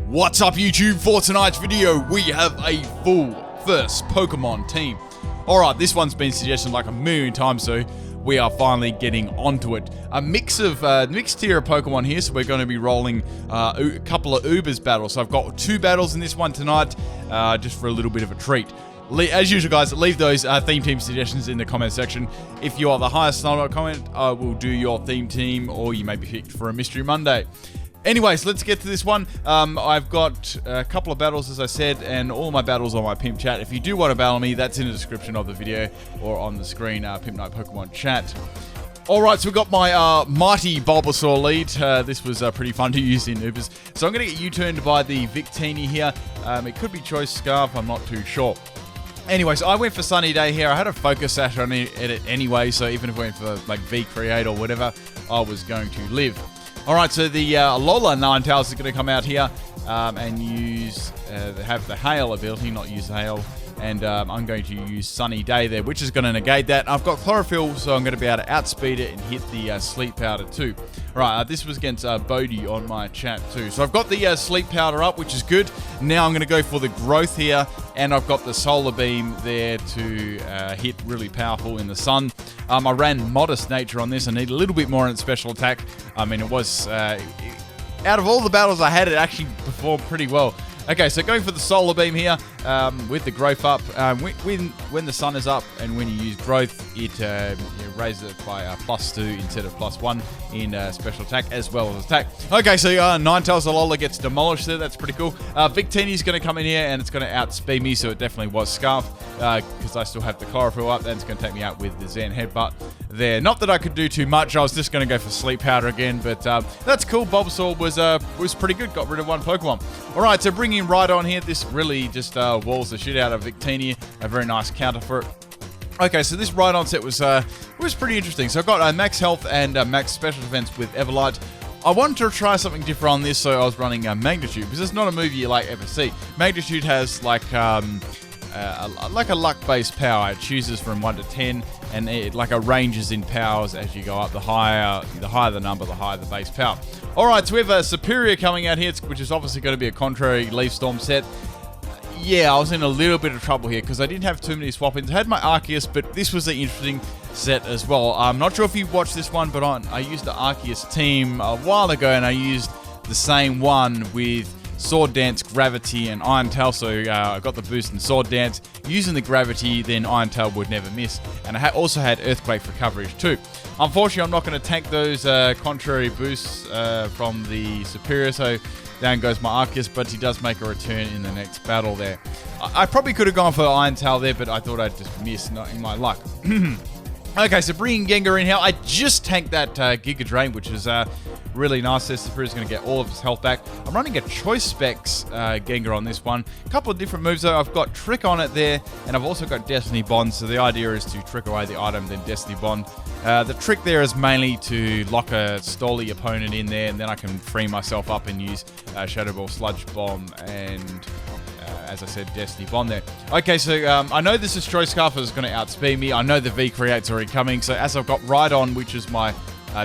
What's up YouTube? For tonight's video we have a full first Pokemon team. Alright, this one's been suggested like a million times, so we are finally getting onto it. A mixed tier of Pokemon here, so we're going to be rolling a couple of Ubers battles. So I've got 2 battles in this one tonight, just for a little bit of a treat. As usual guys, leave those theme team suggestions in the comment section. If you are the highest number comment, I will do your theme team, or you may be picked for a Mystery Monday. Anyways, let's get to this one. I've got a couple of battles, as I said, and all my battles on my Pimp chat. If you do want to battle me, that's in the description of the video or on the screen, Pimpnite Pokemon chat. Alright, so we've got my mighty Bulbasaur lead. This was pretty fun to use in Ubers. So I'm going to get U-turned by the Victini here. It could be Choice Scarf, I'm not too sure. Anyways, I went for Sunny Day here. I had a focus sash on it anyway, so even if I went for like V-Create or whatever, I was going to live. Alright, so the Alola Ninetales is going to come out here and use, have the Hail ability, not use the Hail. And I'm going to use Sunny Day there, which is going to negate that. I've got Chlorophyll, so I'm going to be able to outspeed it and hit the Sleep Powder too. Right, this was against Bodhi on my chat too. So I've got the Sleep Powder up, which is good. Now I'm going to go for the Growth here, and I've got the Solar Beam there to hit really powerful in the sun. I ran Modest Nature on this. I need a little bit more in special attack. I mean, it was, out of all the battles I had, it actually performed pretty well. Okay, so going for the Solar Beam here with the Growth up. When the sun is up and when you use Growth, it raises it by +2 instead of +1 in special attack as well as attack. Okay, so Ninetales Alola gets demolished there. That's pretty cool. Victini's going to come in here and it's going to outspeed me, so it definitely was Scarf because I still have the Chlorophyll up. Then it's going to take me out with the Zen Headbutt there. Not that I could do too much. I was just going to go for Sleep Powder again, but that's cool. Bulbasaur was pretty good. Got rid of 1 Pokemon. All right, so bringing right on here. This really just walls the shit out of Victini. A very nice counter for it. Okay, so this Rhydon set was pretty interesting. So I've got max health and max special defense with Everlight. I wanted to try something different on this, so I was running Magnitude, because it's not a move you like ever see. Magnitude has like a luck-based power. It chooses from 1 to 10, and it like arranges in powers as you go up. The higher the number, the higher the base power. All right, so we have a Superior coming out here, which is obviously going to be a Contrary Leaf Storm set. Yeah, I was in a little bit of trouble here because I didn't have too many swap-ins. I had my Arceus, but this was an interesting set as well. I'm not sure if you watched this one, but I used the Arceus team a while ago, and I used the same one with Sword Dance, Gravity, and Iron Tail. So I got the boost in Sword Dance. Using the Gravity, then Iron Tail would never miss. And I also had Earthquake for coverage too. Unfortunately, I'm not going to tank those contrary boosts from the Superior, so down goes my Arceus, but he does make a return in the next battle there. I probably could have gone for Iron Tail there, but I thought I'd just miss, not in my luck. Okay, so bringing Gengar in here, I just tanked that Giga Drain, which is really nice. This Superior's going to get all of his health back. I'm running a Choice Specs Gengar on this one. A couple of different moves though. I've got Trick on it there, and I've also got Destiny Bond. So the idea is to trick away the item, then Destiny Bond. The trick there is mainly to lock a Stoli opponent in there, and then I can free myself up and use Shadow Ball, Sludge Bomb, and as I said, Destiny Bond there. Okay, so I know this is Choice Scarf is going to outspeed me. I know the V-Create's already coming. So as I've got Rhydon, which is my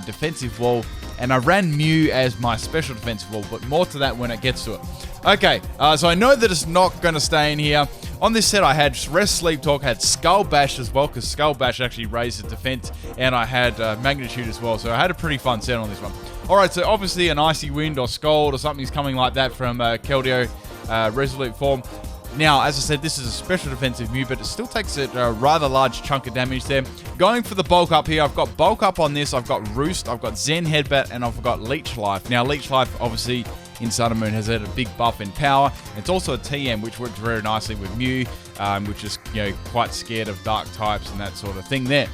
defensive wall, and I ran Mew as my special defensive wall, but more to that when it gets to it. Okay, so I know that it's not going to stay in here. On this set, I had Rest, Sleep, Talk, had Skull Bash as well, because Skull Bash actually raised the defense, and I had Magnitude as well, so I had a pretty fun set on this one. Alright, so obviously an Icy Wind or Scald or something's coming like that from Keldeo Resolute form. Now, as I said, this is a special defensive Mew, but it still takes a rather large chunk of damage there. Going for the bulk up here, I've got bulk up on this, I've got Roost, I've got Zen Headbutt, and I've got Leech Life. Now, Leech Life, obviously, in Sun and Moon has had a big buff in power. It's also a TM, which works very nicely with Mew, which is quite scared of dark types and that sort of thing there.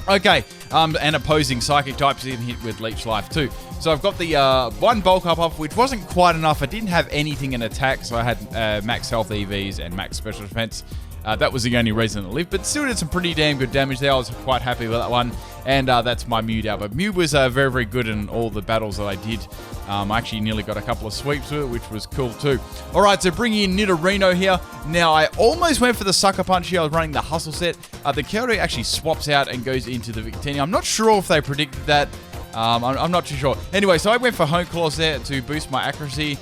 Okay, and opposing psychic types in hit with Leech Life too. So I've got the 1 bulk up, which wasn't quite enough. I didn't have anything in attack, so I had max health EVs and max special defense. That was the only reason it lived, but still did some pretty damn good damage there. I was quite happy with that one, and that's my Mew down. But Mew was very, very good in all the battles that I did. I actually nearly got a couple of sweeps with it, which was cool too. All right, so bringing in Nidorino here. Now, I almost went for the Sucker Punch here. I was running the Hustle set. The Keldeo actually swaps out and goes into the Victini. I'm not sure if they predicted that. I'm not too sure. Anyway, so I went for Hone Claws there to boost my accuracy.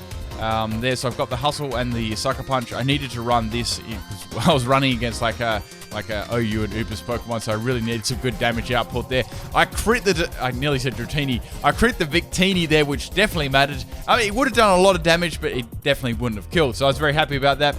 there. So I've got the Hustle and the Sucker Punch. I needed to run this because I was running against like a OU and Ubers Pokemon, so I really needed some good damage output there. I nearly said Dratini. I crit the Victini there, which definitely mattered. I mean, it would have done a lot of damage, but it definitely wouldn't have killed, so I was very happy about that.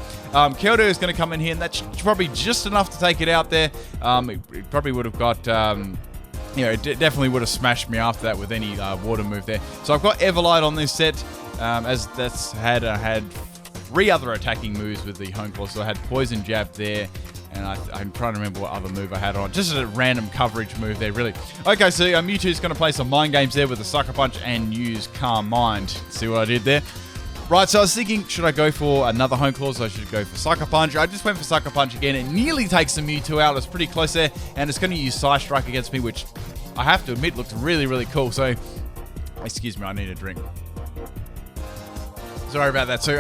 Kyoto is going to come in here, and that's probably just enough to take it out there. It probably would have got... it definitely would have smashed me after that with any water move there. So I've got Everlight on this set, as that's I had 3 other attacking moves with the Hone Claw. So I had Poison Jab there, and I'm trying to remember what other move I had on. Just a random coverage move there, really. Okay, so Mewtwo's going to play some Mind Games there with the Sucker Punch and use Calm Mind. See what I did there? Right, so I was thinking, should I go for another Hone Claw? So I should go for Sucker Punch. I just went for Sucker Punch again. It nearly takes the Mewtwo out. It's pretty close there. And it's going to use Psy Strike against me, which I have to admit looks really, really cool. So, excuse me, I need a drink. Sorry about that. So,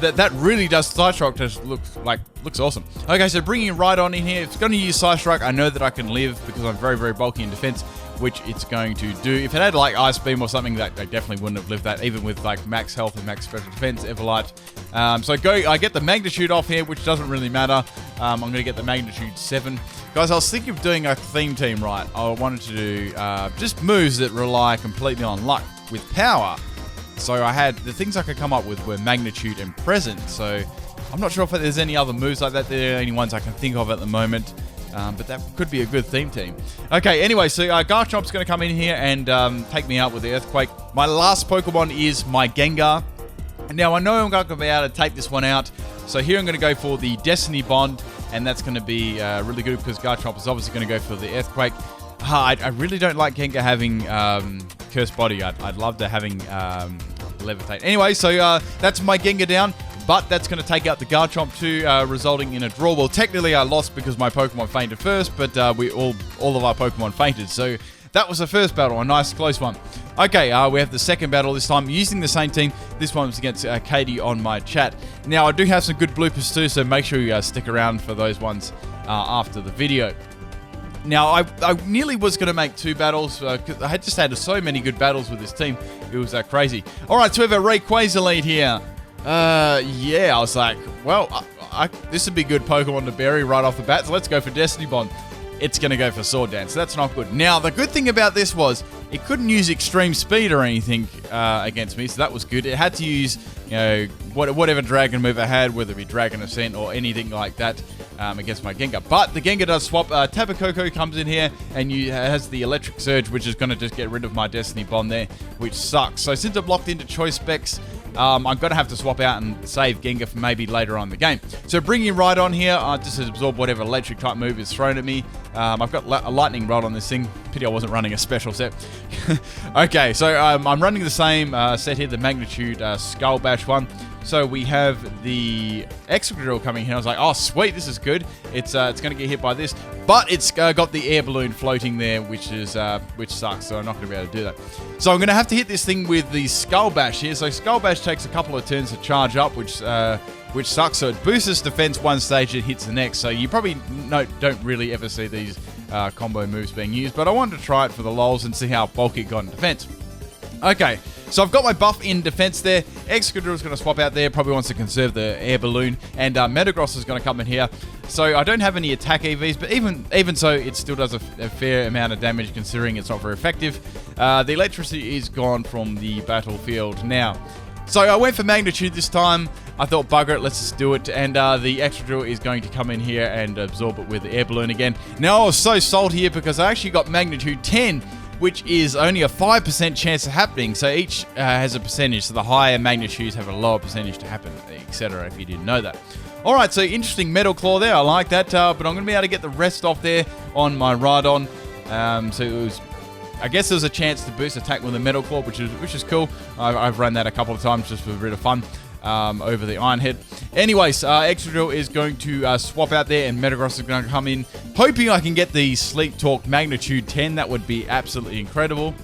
that really does... Psy Strike just looks awesome. Okay, so bringing it right on in here. If it's going to use Psy Strike, I know that I can live because I'm very, very bulky in defense, which it's going to do. If it had like Ice Beam or something, that I definitely wouldn't have lived that, even with like max health and max special defense, Everlight. So I get the Magnitude off here, which doesn't really matter. I'm going to get the Magnitude 7. Guys, I was thinking of doing a theme team, right? I wanted to do just moves that rely completely on luck with power. So I had, the things I could come up with were Magnitude and Present. So I'm not sure if there's any other moves like that. They're the only ones I can think of at the moment. But that could be a good theme team. Okay, anyway, so Garchomp's going to come in here and take me out with the Earthquake. My last Pokemon is my Gengar. Now, I know I'm going to be able to take this one out. So here I'm going to go for the Destiny Bond, and that's going to be really good because Garchomp is obviously going to go for the Earthquake. I really don't like Gengar having Cursed Body. I'd love to having Levitate. Anyway, so that's my Gengar down. But that's going to take out the Garchomp too, resulting in a draw. Well, technically I lost because my Pokemon fainted first, but all of our Pokemon fainted. So that was the first battle, a nice close one. Okay, we have the second battle this time, using the same team. This one was against Katie on my chat. Now, I do have some good bloopers too, so make sure you stick around for those ones after the video. Now, I nearly was going to make 2 battles, because I had just had so many good battles with this team. It was crazy. All right, so we have a Rayquaza lead here. Yeah, I was like, well, this would be good Pokemon to bury right off the bat, so let's go for Destiny Bond. It's going to go for Sword Dance, so that's not good. Now, the good thing about this was it couldn't use Extreme Speed or anything against me, so that was good. It had to use, whatever Dragon move it had, whether it be Dragon Ascent or anything like that against my Gengar. But the Gengar does swap. Tapu Koko comes in here and has the Electric Surge, which is going to just get rid of my Destiny Bond there, which sucks. So since I'm locked into Choice Specs, I'm going to have to swap out and save Gengar for maybe later on in the game. So bringing right on here, just to absorb whatever electric type move is thrown at me. I've got a lightning rod on this thing. Pity I wasn't running a special set. Okay, so I'm running the same set here, the Magnitude Skull Bash one. So we have the Excadrill coming here. I was like, oh, sweet, this is good. It's going to get hit by this. But it's got the air balloon floating there, which sucks. So I'm not going to be able to do that. So I'm going to have to hit this thing with the Skull Bash here. So Skull Bash takes a couple of turns to charge up, which sucks. So it boosts its defense one stage, it hits the next. So you probably don't really ever see these combo moves being used. But I wanted to try it for the lols and see how bulky it got in defense. Okay, so I've got my buff in defense there. Excadrill is going to swap out there. Probably wants to conserve the air balloon. And Metagross is going to come in here. So I don't have any attack EVs, but even so, it still does a fair amount of damage considering it's not very effective. The electricity is gone from the battlefield now. So I went for Magnitude this time. I thought, bugger it, let's just do it. And the Excadrill is going to come in here and absorb it with the air balloon again. Now, I was so salty here because I actually got Magnitude 10, which is only a 5% chance of happening. So each has a percentage. So the higher magnitudes have a lower percentage to happen, etc. if you didn't know that. All right, so interesting Metal Claw there. I like that. But I'm going to be able to get the rest off there on my Rhydon. So it was... I guess there was a chance to boost attack with a Metal Claw, which is cool. I've run that a couple of times just for a bit of fun over the Iron Head. Anyways, Excadrill is going to swap out there, and Metagross is going to come in. Hoping I can get the Sleep Talk Magnitude 10. That would be absolutely incredible.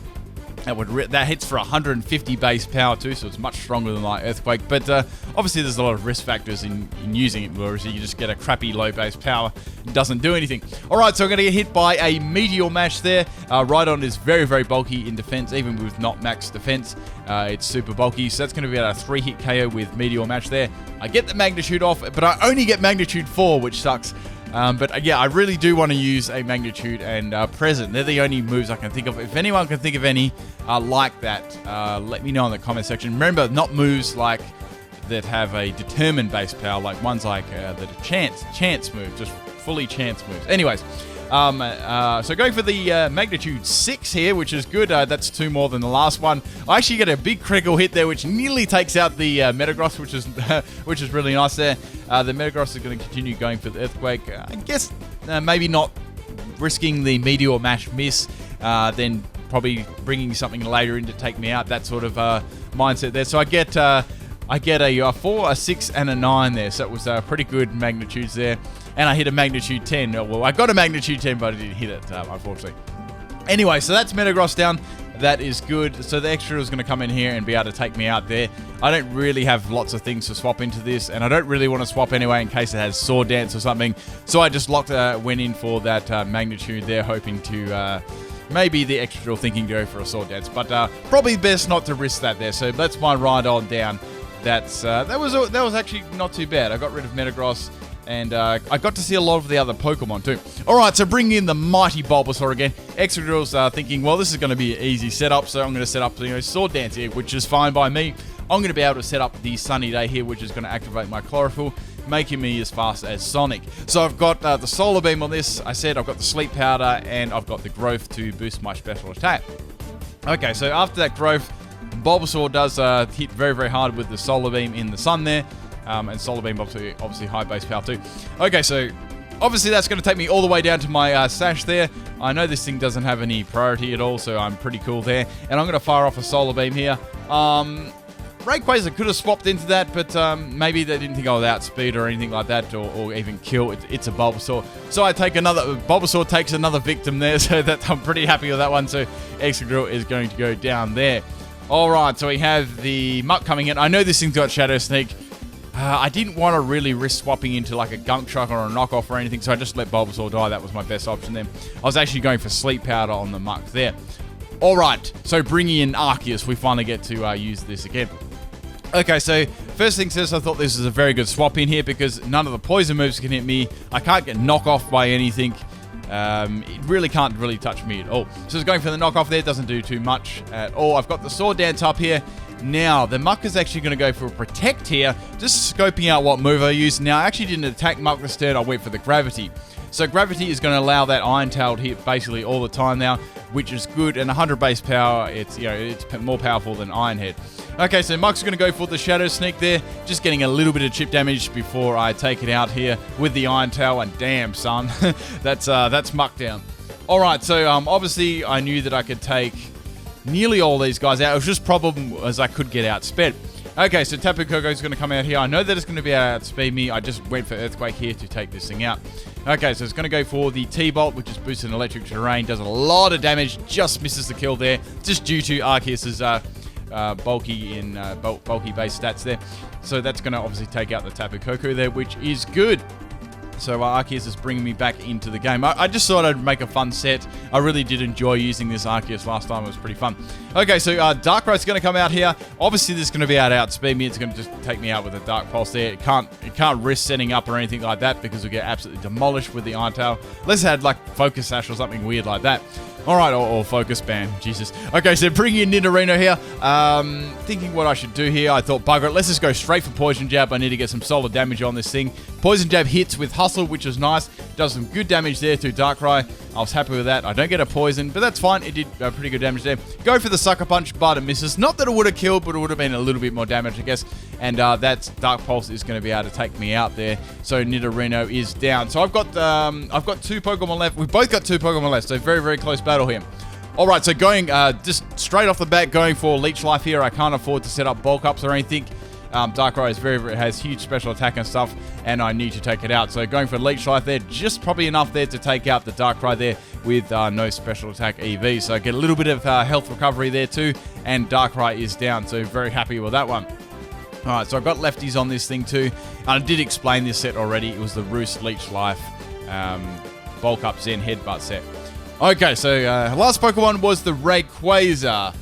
That hits for 150 base power too, so it's much stronger than like Earthquake. But obviously there's a lot of risk factors in using it, whereas you just get a crappy low base power. It doesn't do anything. Alright, so I'm going to get hit by a Meteor Mash there. Rhydon is very, very bulky in defense, even with not max defense. It's super bulky, so that's going to be about a 3-hit KO with Meteor Mash there. I get the Magnitude off, but I only get Magnitude 4, which sucks. But yeah, I really do want to use a Magnitude and Present. They're the only moves I can think of. If anyone can think of any like that, let me know in the comment section. Remember, not moves like that have a determined base power, like ones like the chance move, just fully chance moves. Anyways, so going for the Magnitude 6 here, which is good. That's 2 more than the last one. I actually get a big critical hit there, which nearly takes out the Metagross, which is really nice there. The Metagross is going to continue going for the Earthquake. I guess maybe not risking the Meteor Mash miss, then probably bringing something later in to take me out. That sort of mindset there. So I get a 4, a 6, and a 9 there. So it was pretty good magnitudes there. And I hit a Magnitude 10. Well, I got a Magnitude 10, but I didn't hit it, unfortunately. Anyway, so that's Metagross down. That is good. So the extra is going to come in here and be able to take me out there. I don't really have lots of things to swap into this, and I don't really want to swap anyway in case it has Sword Dance or something. So I just went in for that Magnitude there, hoping to maybe the extra drill, thinking to go for a Sword Dance. But probably best not to risk that there. So that's my Rhydon down. That was actually not too bad. I got rid of Metagross. And I got to see a lot of the other Pokemon too. Alright, so bringing in the mighty Bulbasaur again. Excadrill's thinking, well, this is going to be an easy setup, so I'm going to set up Sword Dance here, which is fine by me. I'm going to be able to set up the Sunny Day here, which is going to activate my Chlorophyll, making me as fast as Sonic. So I've got the Solar Beam on this. I said I've got the Sleep Powder, and I've got the Growth to boost my special attack. Okay, so after that Growth, Bulbasaur does hit very, very hard with the Solar Beam in the sun there. And Solar Beam, obviously high base power too. Okay, so obviously that's going to take me all the way down to my Sash there. I know this thing doesn't have any priority at all, so I'm pretty cool there. And I'm going to fire off a Solar Beam here. Rayquaza could have swapped into that, but maybe they didn't think I would outspeed or anything like that, or even kill. It's a Bulbasaur. So Bulbasaur takes another victim there, so that I'm pretty happy with that one. So Excadrill is going to go down there. Alright, so we have the Muck coming in. I know this thing's got Shadow Sneak. I didn't want to really risk swapping into like a Gunk Truck or a knockoff or anything, so I just let Bulbasaur die. That was my best option then. I was actually going for Sleep Powder on the Muck there. Alright, so bringing in Arceus, we finally get to use this again. Okay, so first things first, I thought this was a very good swap in here because none of the poison moves can hit me. I can't get knockoff by anything. It really can't touch me at all. So it's going for the knockoff there, doesn't do too much at all. I've got the Sword Dance up here. Now, the Muck is actually going to go for a Protect here, just scoping out what move I use. Now, I actually didn't attack Muck this turn, I went for the Gravity. So Gravity is going to allow that Iron Tail to hit basically all the time now, which is good. And 100 base power, it's more powerful than Iron Head. Okay, so Muck's going to go for the Shadow Sneak there, just getting a little bit of chip damage before I take it out here with the Iron Tail. And damn, son, that's Muck down. All right, so obviously I knew that I could take nearly all these guys out. It was just problem as I could get outsped. Okay, so Tapu Koko is going to come out here. I know that it's going to be able to outspeed me. I just went for Earthquake here to take this thing out. Okay, so it's going to go for the T-Bolt, which is boosting electric terrain. Does a lot of damage. Just misses the kill there. Just due to Arceus's bulky base stats there. So that's going to obviously take out the Tapu Koko there, which is good. So Arceus is bringing me back into the game. I just thought I'd make a fun set. I really did enjoy using this Arceus last time. It was pretty fun. Okay, so Darkrai's going to come out here. Obviously, this is going to be able to outspeed me. It's going to just take me out with a Dark Pulse there. It can't risk setting up or anything like that because it'll get absolutely demolished with the Iron Tail. Let's add like Focus Sash or something weird like that. Alright, or Focus Band. Jesus. Okay, so bringing in Nidorino here. Thinking what I should do here. I thought, bugger it. Let's just go straight for Poison Jab. I need to get some solid damage on this thing. Poison Jab hits with Hustle, which is nice. Does some good damage there to Darkrai. I was happy with that. I don't get a poison, but that's fine. It did pretty good damage there. Go for the Sucker Punch, but it misses. Not that it would have killed, but it would have been a little bit more damage, I guess. And that Dark Pulse is going to be able to take me out there. So Nidorino is down. So I've got 2 Pokemon left. We've both got 2 Pokemon left, so very, very close battle here. Alright, so going just straight off the bat, going for Leech Life here. I can't afford to set up bulk ups or anything. Darkrai is has huge special attack and stuff, and I need to take it out. So going for Leech Life there, just probably enough there to take out the Darkrai there with no special attack EV. So get a little bit of health recovery there too, and Darkrai is down, so very happy with that one. Alright, so I've got lefties on this thing too. I did explain this set already. It was the Roost Leech Life Bulk Up Zen Headbutt set. Okay, so last Pokemon was the Rayquaza.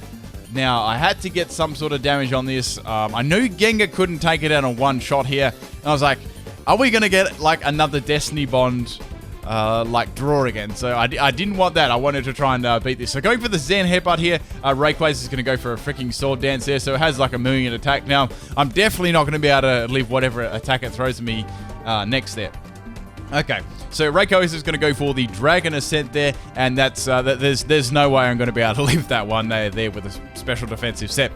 Now, I had to get some sort of damage on this. I knew Gengar couldn't take it out on one shot here. And I was like, are we going to get like another Destiny Bond like draw again? So I didn't want that. I wanted to try and beat this. So going for the Zen Headbutt here, Rayquaza is going to go for a freaking Sword Dance there. So it has like 1,000,000 attack. Now, I'm definitely not going to be able to live whatever attack it throws at me next there. Okay, so Rayquaza is going to go for the Dragon Ascent there, and that's there's no way I'm going to be able to live that one there with a special defensive set.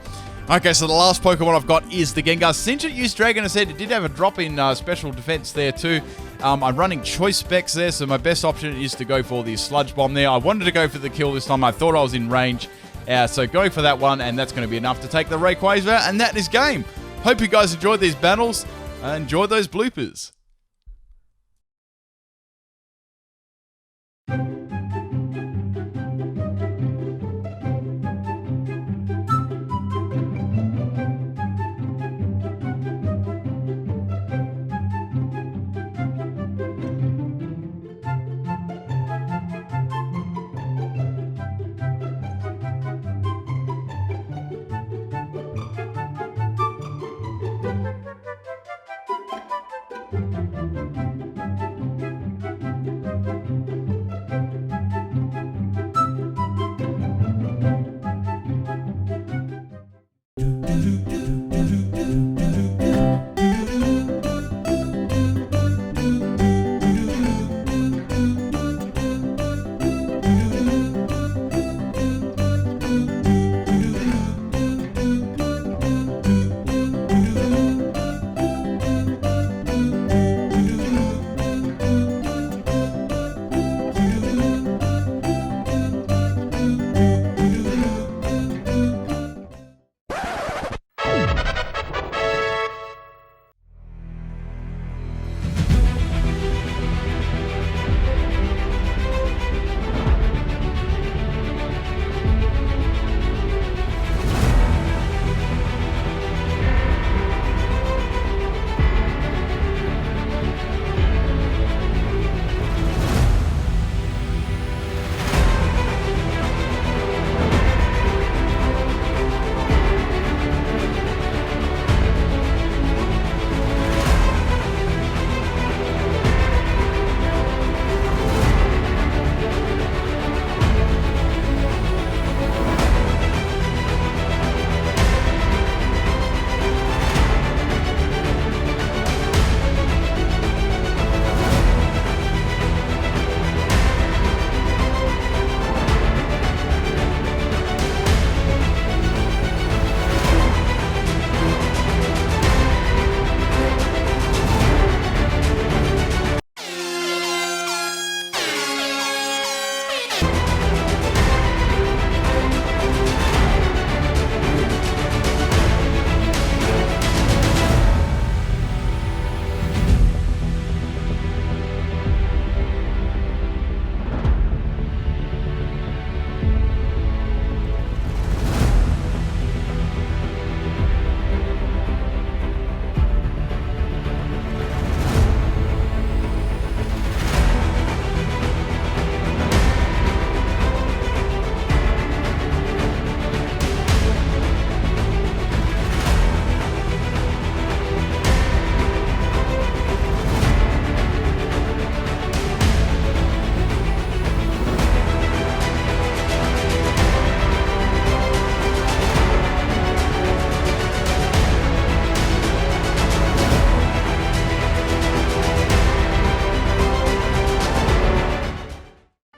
Okay, so the last Pokemon I've got is the Gengar. Since it used Dragon Ascent, it did have a drop in special defense there too. I'm running choice specs there, so my best option is to go for the Sludge Bomb there. I wanted to go for the kill this time. I thought I was in range, so going for that one, and that's going to be enough to take the Rayquaza, and that is game. Hope you guys enjoyed these battles. Enjoy those bloopers.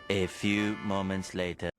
A few moments later.